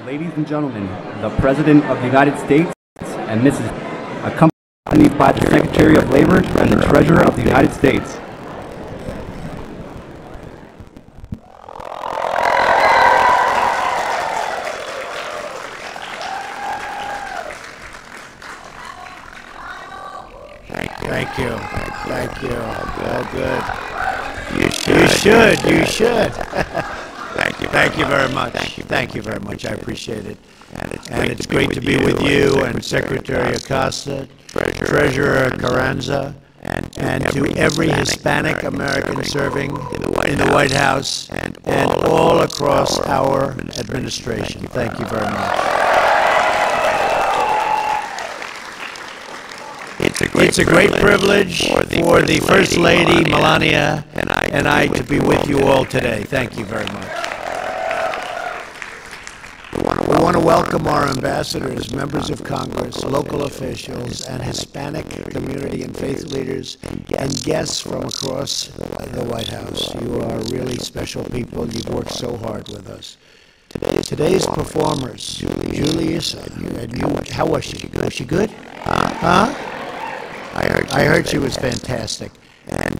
Ladies and gentlemen, the President of the United States and Mrs. accompanied by the Secretary of Labor and the Treasurer of the United States. Thank you. Thank you. Good. You should. Thank you very much. Thank you very much. I appreciate it. And it's great to be with you and Secretary Acosta, Treasurer Carranza, and to every Hispanic American serving in the White House and all across our administration. Thank you very much. It's a great privilege for the First Lady, Melania, and I to be with you all today. Thank you very much. We want to welcome our ambassadors, members of Congress, local officials, and Hispanic community and faith leaders, and guests from across the White House. You are really special people. You've worked so hard with us. Today's performers, Julius, how was she? Was she good? Huh? I heard she was fantastic.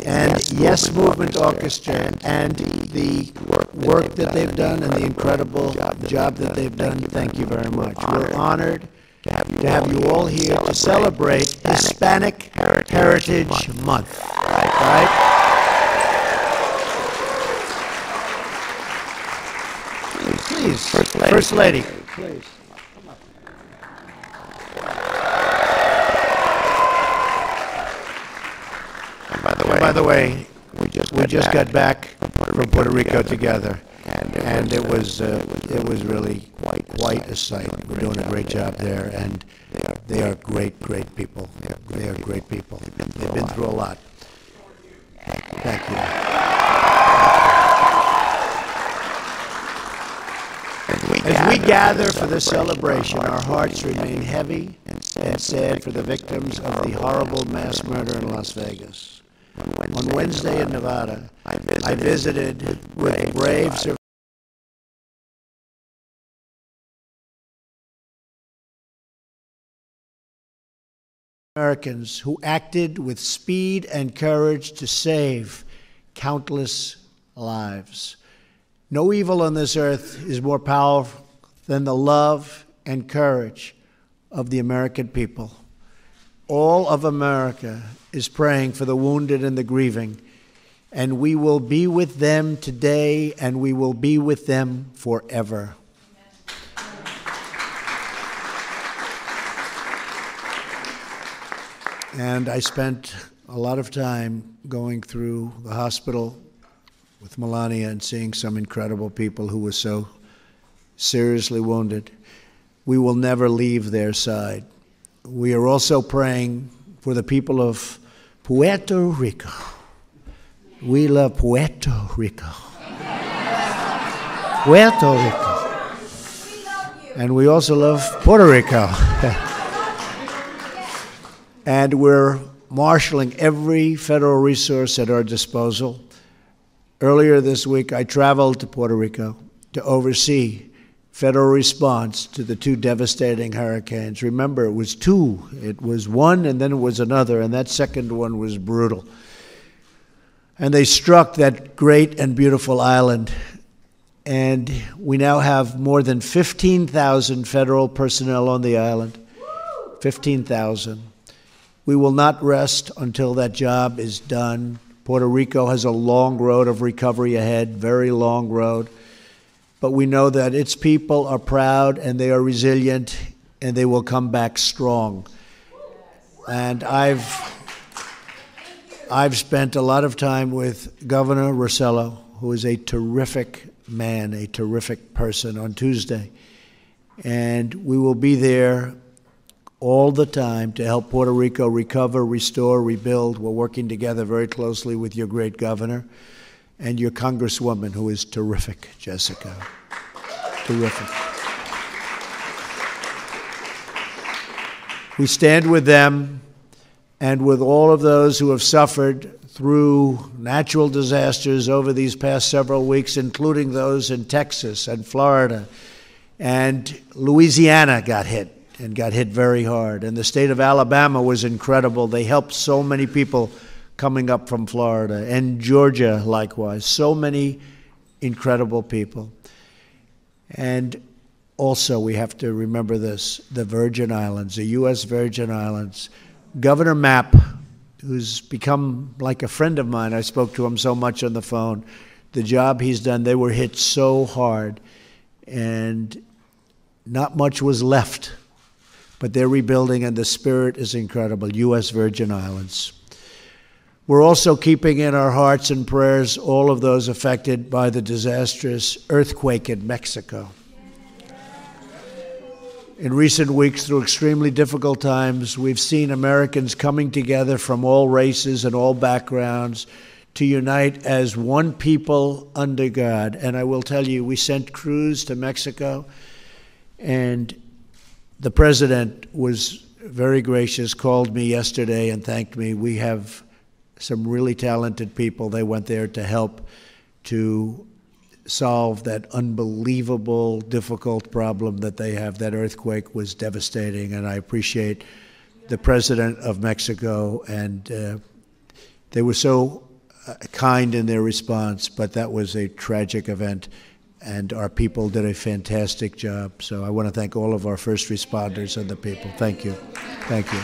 And Yes Movement Orchestra and the work that they've done and the incredible job that they've done, thank you very much. We're honored to have you all here to celebrate Hispanic Heritage Month. Right? Please, First Lady. Please. By the way, we just got back from Puerto Rico together, and it was really quite a sight. We're doing a great job there, and they are great people. They are great people. They've been through a lot. Thank you. As we gather for this celebration, our hearts remain heavy and sad for the victims of the horrible mass murder in Las Vegas. On Wednesday in Nevada, I visited with brave Americans who acted with speed and courage to save countless lives. No evil on this earth is more powerful than the love and courage of the American people. All of America is praying for the wounded and the grieving, and we will be with them today, and we will be with them forever. And I spent a lot of time going through the hospital with Melania and seeing some incredible people who were so seriously wounded. We will never leave their side. We are also praying for the people of Puerto Rico. We love Puerto Rico. Puerto Rico. And we also love Puerto Rico. And we're marshaling every federal resource at our disposal. Earlier this week, I traveled to Puerto Rico to oversee federal response to the two devastating hurricanes. Remember, it was two. It was one, and then it was another, and that second one was brutal. And they struck that great and beautiful island, and we now have more than 15,000 federal personnel on the island. 15,000. We will not rest until that job is done. Puerto Rico has a long road of recovery ahead, very long road. But we know that its people are proud and they are resilient and they will come back strong. And I've spent a lot of time with Governor Rossello, who is a terrific man, a terrific person, on Tuesday. And we will be there all the time to help Puerto Rico recover, restore, rebuild. We're working together very closely with your great governor and your congresswoman, who is terrific, Jessica. Terrific. We stand with them and with all of those who have suffered through natural disasters over these past several weeks, including those in Texas and Florida And Louisiana got hit, and got hit very hard. And the state of Alabama was incredible. They helped so many people coming up from Florida, and Georgia likewise. So many incredible people. And also, we have to remember this, the Virgin Islands, the U.S. Virgin Islands. Governor Mapp, who's become like a friend of mine, I spoke to him so much on the phone, the job he's done, they were hit so hard, and not much was left. But they're rebuilding, and the spirit is incredible, U.S. Virgin Islands. We're also keeping in our hearts and prayers all of those affected by the disastrous earthquake in Mexico. In recent weeks, through extremely difficult times, we've seen Americans coming together from all races and all backgrounds to unite as one people under God. And I will tell you, we sent crews to Mexico, and the president was very gracious, called me yesterday and thanked me. We have some really talented people. They went there to help to solve that unbelievable, difficult problem that they have. That earthquake was devastating, and I appreciate the president of Mexico, and they were so kind in their response, but that was a tragic event, and our people did a fantastic job. So I want to thank all of our first responders and the people. Thank you. Thank you.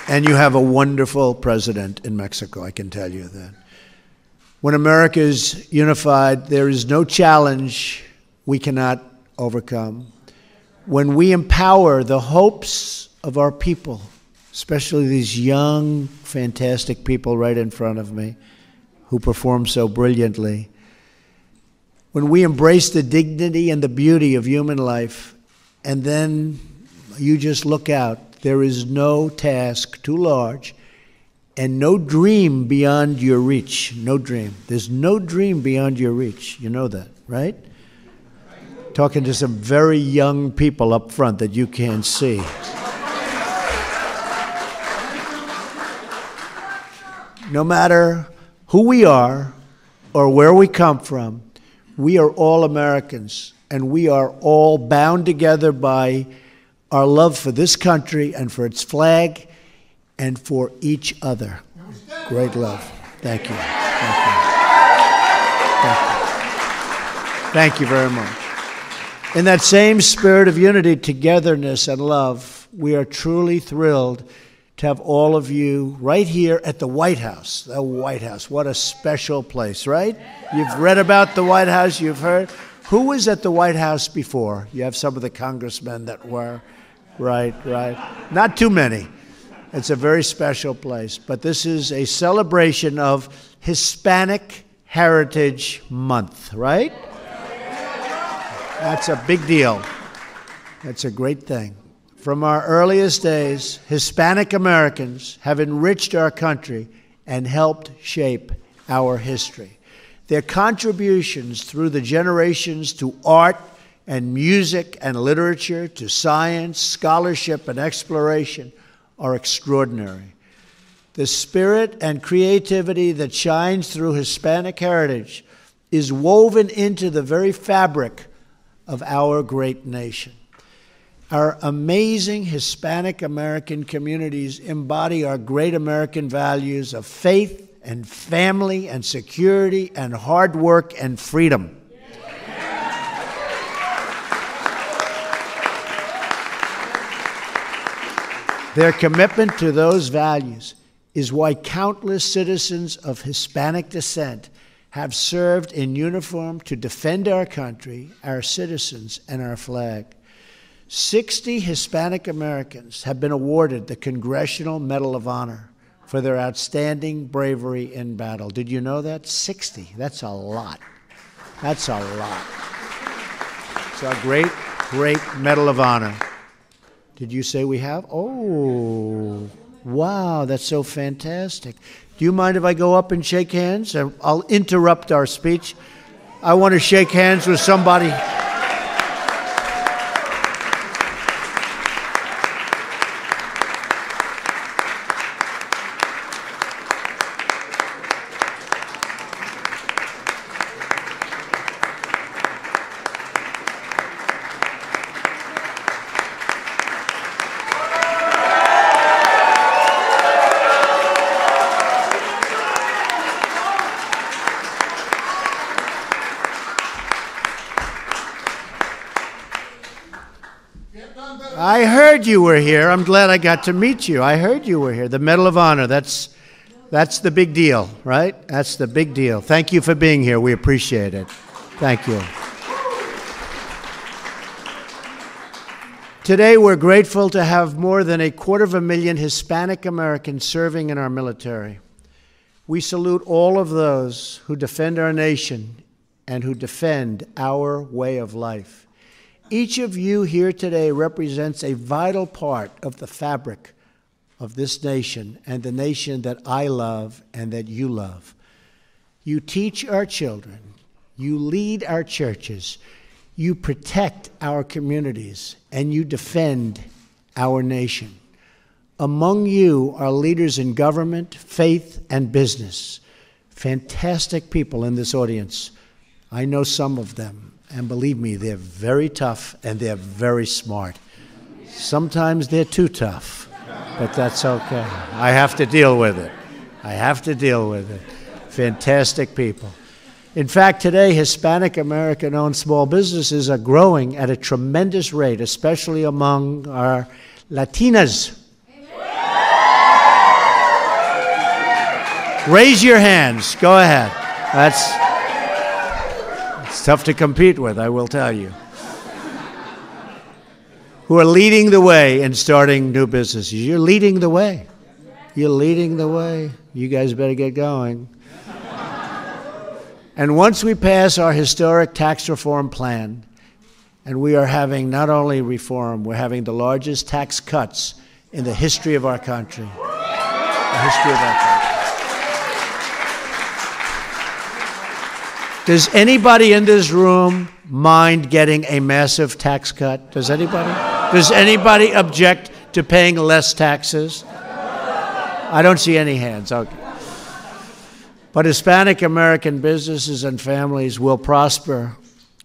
And you have a wonderful president in Mexico, I can tell you that. When America is unified, there is no challenge we cannot overcome. When we empower the hopes of our people, especially these young, fantastic people right in front of me who perform so brilliantly, when we embrace the dignity and the beauty of human life, and then you just look out, there is no task too large and no dream beyond your reach. No dream. There's no dream beyond your reach. You know that, right? Talking to some very young people up front that you can't see. No matter who we are or where we come from, we are all Americans, and we are all bound together by our love for this country and for its flag and for each other. Great love. Thank you. Thank you. Thank you. Thank you very much. In that same spirit of unity, togetherness, and love, we are truly thrilled to have all of you right here at the White House. The White House. What a special place, right? You've read about the White House. You've heard. Who was at the White House before? You have some of the congressmen that were. Right. Not too many. It's a very special place. But this is a celebration of Hispanic Heritage Month, right? That's a big deal. That's a great thing. From our earliest days, Hispanic Americans have enriched our country and helped shape our history. Their contributions through the generations to art and music and literature, to science, scholarship, and exploration are extraordinary. The spirit and creativity that shines through Hispanic heritage is woven into the very fabric of our great nation. Our amazing Hispanic American communities embody our great American values of faith and family and security and hard work and freedom. Their commitment to those values is why countless citizens of Hispanic descent have served in uniform to defend our country, our citizens, and our flag. 60 Hispanic Americans have been awarded the Congressional Medal of Honor for their outstanding bravery in battle. Did you know that? 60. That's a lot. That's a lot. It's a great, great Medal of Honor. Did you say we have? Oh, wow, that's so fantastic. Do you mind if I go up and shake hands? I'll interrupt our speech. I want to shake hands with somebody. I heard you were here. I'm glad I got to meet you. I heard you were here. The Medal of Honor, that's the big deal, right? That's the big deal. Thank you for being here. We appreciate it. Thank you. Today, we're grateful to have more than 250,000 Hispanic Americans serving in our military. We salute all of those who defend our nation and who defend our way of life. Each of you here today represents a vital part of the fabric of this nation and the nation that I love and that you love. You teach our children, you lead our churches, you protect our communities, and you defend our nation. Among you are leaders in government, faith, and business. Fantastic people in this audience. I know some of them, and believe me, they're very tough and they're very smart. Sometimes they're too tough, but that's okay. I have to deal with it. I have to deal with it. Fantastic people. In fact, today, Hispanic American-owned small businesses are growing at a tremendous rate, especially among our Latinas. Raise your hands. Go ahead. It's tough to compete with, I will tell you. Who are leading the way in starting new businesses. You're leading the way. You're leading the way. You guys better get going. And once we pass our historic tax reform plan, and we are having not only reform, we're having the largest tax cuts in the history of our country. The history of our country. Does anybody in this room mind getting a massive tax cut? Does anybody object to paying less taxes? I don't see any hands. Okay. But Hispanic American businesses and families will prosper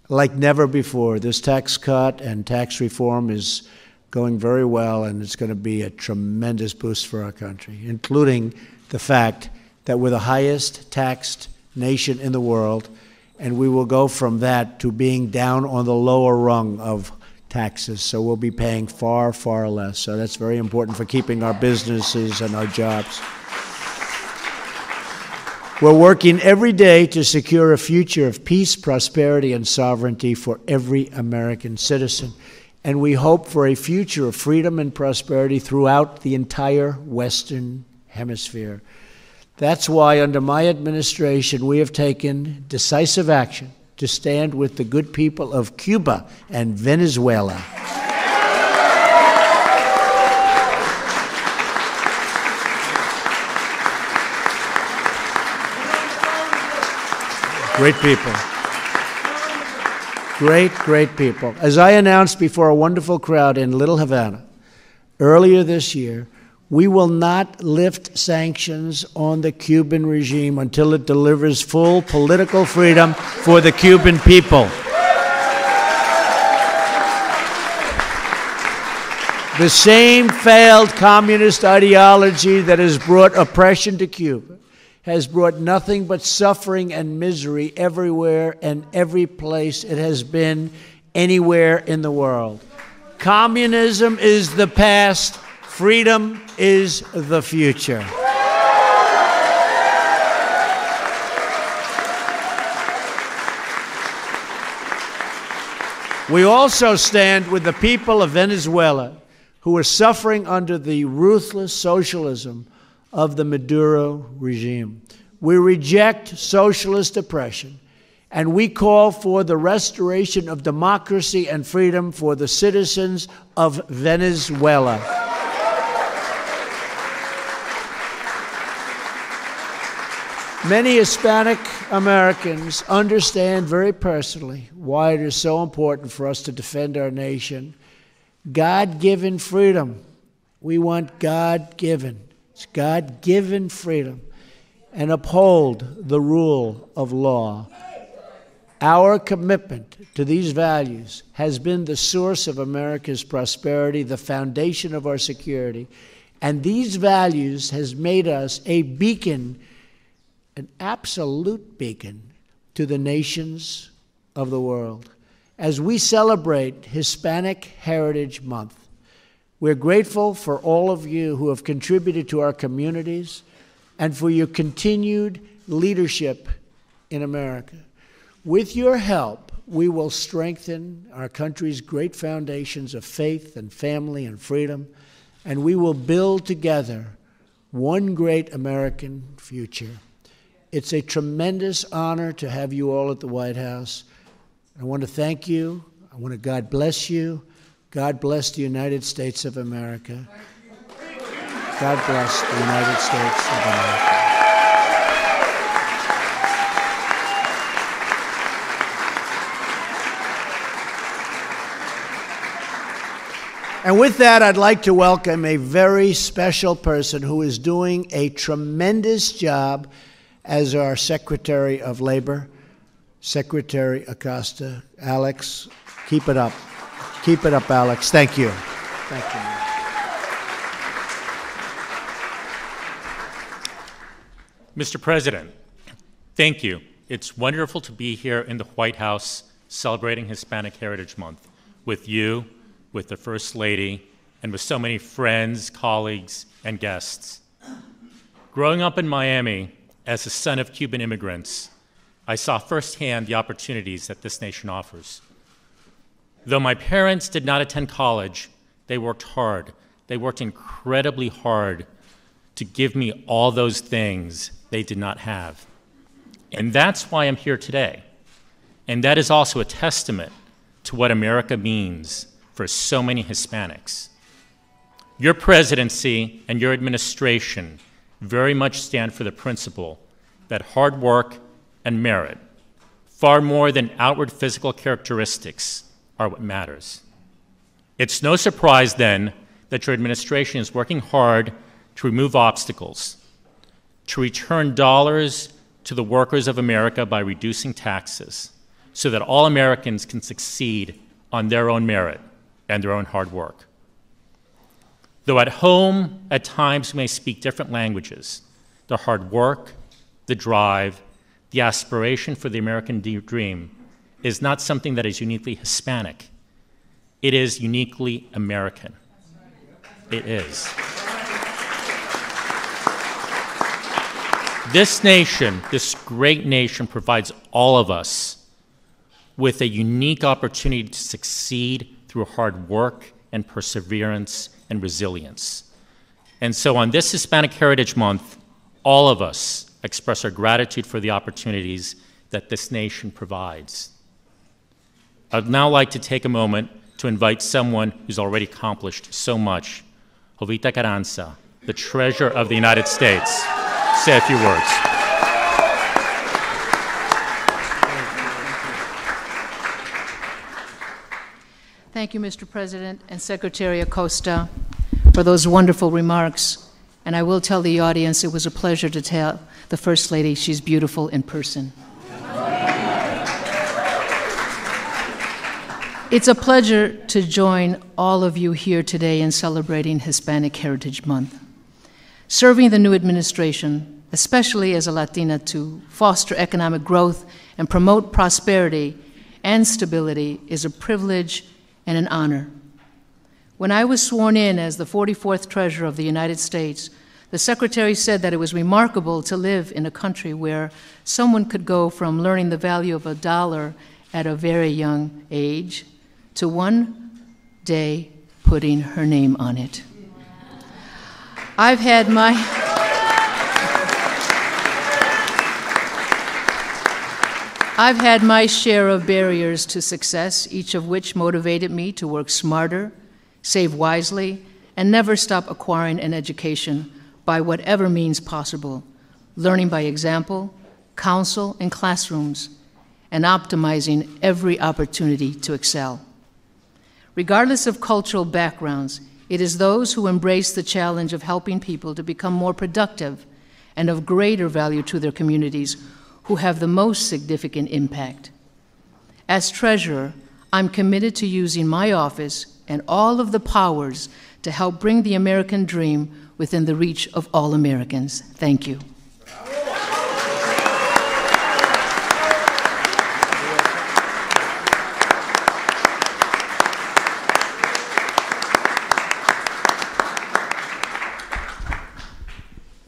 like never before. This tax cut and tax reform is going very well, and it's going to be a tremendous boost for our country, including the fact that we're the highest taxed nation in the world, and we will go from that to being down on the lower rung of taxes. So we'll be paying far, far less. So that's very important for keeping our businesses and our jobs. We're working every day to secure a future of peace, prosperity, and sovereignty for every American citizen. And we hope for a future of freedom and prosperity throughout the entire Western Hemisphere. That's why, under my administration, we have taken decisive action to stand with the good people of Cuba and Venezuela. Great people. Great, great people. As I announced before a wonderful crowd in Little Havana earlier this year, we will not lift sanctions on the Cuban regime until it delivers full political freedom for the Cuban people. The same failed communist ideology that has brought oppression to Cuba has brought nothing but suffering and misery everywhere and every place it has been anywhere in the world. Communism is the past. Freedom is the future. We also stand with the people of Venezuela who are suffering under the ruthless socialism of the Maduro regime. We reject socialist oppression, and we call for the restoration of democracy and freedom for the citizens of Venezuela. Many Hispanic Americans understand very personally why it is so important for us to defend our nation. God-given freedom. We want God-given. It's God-given freedom. And uphold the rule of law. Our commitment to these values has been the source of America's prosperity, the foundation of our security. And these values has made us a beacon, an absolute beacon to the nations of the world. As we celebrate Hispanic Heritage Month, We're grateful for all of you who have contributed to our communities and for your continued leadership in America. With your help, we will strengthen our country's great foundations of faith and family and freedom, and we will build together one great American future. It's a tremendous honor to have you all at the White House. I want to thank you. I want to God bless you. God bless the United States of America. God bless the United States of America. And with that, I'd like to welcome a very special person who is doing a tremendous job as our Secretary of Labor, Secretary Acosta. Alex, keep it up. Keep it up, Alex. Thank you. Thank you. Mr. President, thank you. It's wonderful to be here in the White House celebrating Hispanic Heritage Month with you, with the First Lady, and with so many friends, colleagues, and guests. Growing up in Miami as a son of Cuban immigrants, I saw firsthand the opportunities that this nation offers. Though my parents did not attend college, they worked hard. They worked incredibly hard to give me all those things they did not have. And that's why I'm here today. And that is also a testament to what America means for so many Hispanics. Your presidency and your administration very much stand for the principle that hard work and merit, far more than outward physical characteristics, are what matters. It's no surprise, then, that your administration is working hard to remove obstacles, to return dollars to the workers of America by reducing taxes, so that all Americans can succeed on their own merit and their own hard work. Though at home, at times we may speak different languages, the hard work, the drive, the aspiration for the American dream is not something that is uniquely Hispanic. It is uniquely American. It is. This nation, this great nation, provides all of us with a unique opportunity to succeed through hard work and perseverance and resilience. And so on this Hispanic Heritage Month, all of us express our gratitude for the opportunities that this nation provides. I'd now like to take a moment to invite someone who's already accomplished so much, Jovita Carranza, the Treasurer of the United States, say a few words. Thank you, Mr. President and Secretary Acosta, for those wonderful remarks. And I will tell the audience it was a pleasure to tell the First Lady she's beautiful in person. It's a pleasure to join all of you here today in celebrating Hispanic Heritage Month. Serving the new administration, especially as a Latina, to foster economic growth and promote prosperity and stability is a privilege and an honor. When I was sworn in as the 44th Treasurer of the United States, the Secretary said that it was remarkable to live in a country where someone could go from learning the value of a dollar at a very young age to one day putting her name on it. I've had my share of barriers to success, each of which motivated me to work smarter, save wisely, and never stop acquiring an education by whatever means possible, learning by example, counsel, and classrooms, and optimizing every opportunity to excel. Regardless of cultural backgrounds, it is those who embrace the challenge of helping people to become more productive and of greater value to their communities who have the most significant impact. As Treasurer, I'm committed to using my office and all of the powers to help bring the American dream within the reach of all Americans. Thank you.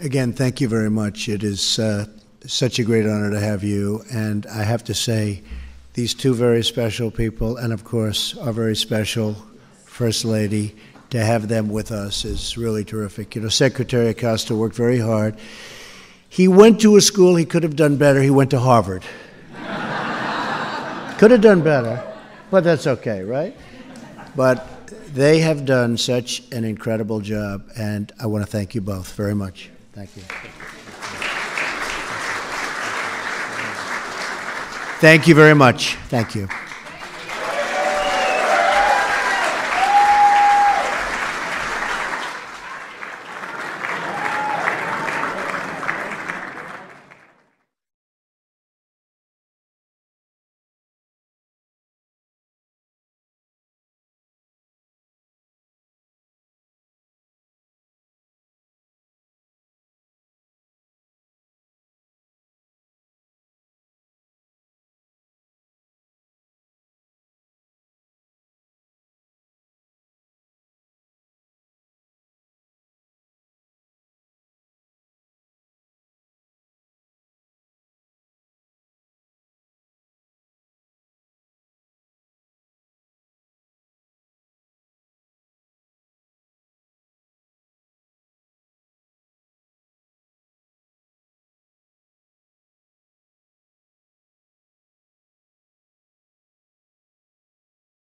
again, thank you very much. It is such a great honor to have you. And I have to say, these two very special people, and of course, our very special First Lady, to have them with us is really terrific. You know, Secretary Acosta worked very hard. He went to a school he could have done better. He went to Harvard. Could have done better, but that's okay, right? But they have done such an incredible job, and I want to thank you both very much. Thank you. Thank you very much. Thank you.